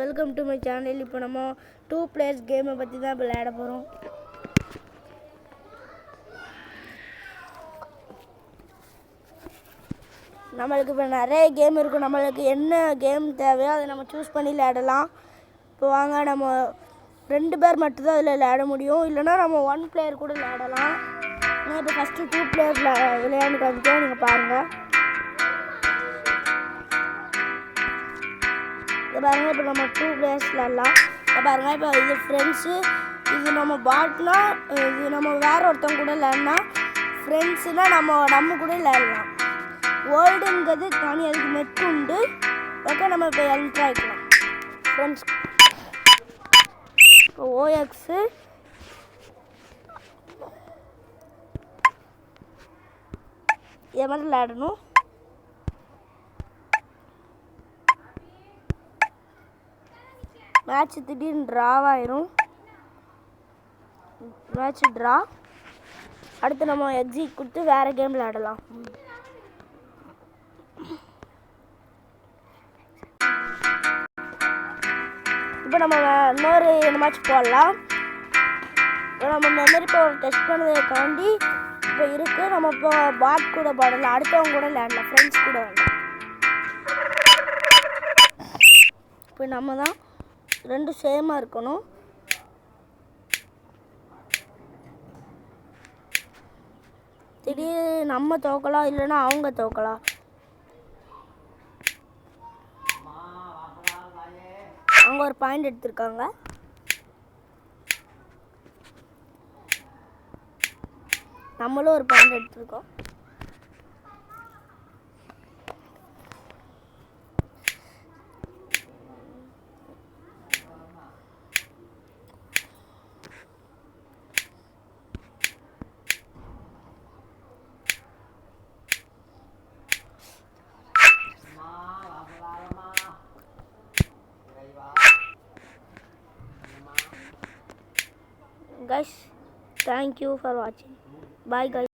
Welcome to my channel. இப்போ நம்ம 2 players கேமை பற்றி தான் இப்போ விளையாட போகிறோம். நம்மளுக்கு இப்போ நிறைய கேம் இருக்கும். நம்மளுக்கு என்ன கேம் தேவையோ அதை நம்ம சூஸ் பண்ணி விளையாடலாம். இப்போ வாங்க, நம்ம 2 பேர் மட்டும்தான் அதில் விளையாட முடியும். இல்லைனா நம்ம 1 player கூட விளையாடலாம். நான் இப்போ ஃபஸ்ட்டு 2 players விளையாண்டு காமிச்சோம், நீங்கள் பாருங்கள். இதை பாருங்கள், இப்போ நம்ம 2 players விளையாடலாம். இதை பாருங்கள், இப்போ இது ஃப்ரெண்ட்ஸு, இது நம்ம பாட்னா, இது நம்ம வேற ஒருத்தவங்க கூட விளையாடனா. ஃப்ரெண்ட்ஸுனால் நம்ம கூட விளையாடலாம். வேர்ல்டுங்கிறது தனி, அதுக்கு நெட் உண்டு. ஓகே, நம்ம இப்போ என்ட்ரு ஆகிக்கலாம் ஃப்ரெண்ட்ஸ். இப்போ ஓஎக்ஸு இதை மாதிரி விளையாடணும். மேட்ச் திடீர்னு ட்ராவாயிரும். Match draw. அடுத்து நம்ம எக்ஸிட் கொடுத்து வேறு கேம் விளையாடலாம். இப்போ நம்ம இன்னொரு மேட்ச் போடலாம். இப்போ நம்ம மெமரி பவர் டெஸ்ட் பண்ணதுக்காண்டி இப்போ இருக்குது. நம்ம இப்போ பாட் கூட போடலாம், அடுத்தவங்க கூட விளையாடலாம், ஃப்ரெண்ட்ஸ் கூட விளையாடலாம். இப்போ நம்ம தான் 2 சேமாக இருக்கணும். திடீர்னு நம்ம தோக்கலாம், இல்லைன்னா அவங்க தோக்கலாம். அவங்க ஒரு பாயிண்ட் எடுத்திருக்காங்க. நம்மளும் ஒரு பாயிண்ட் எடுத்திருக்கோம். Guys, thank you for watching. Bye guys.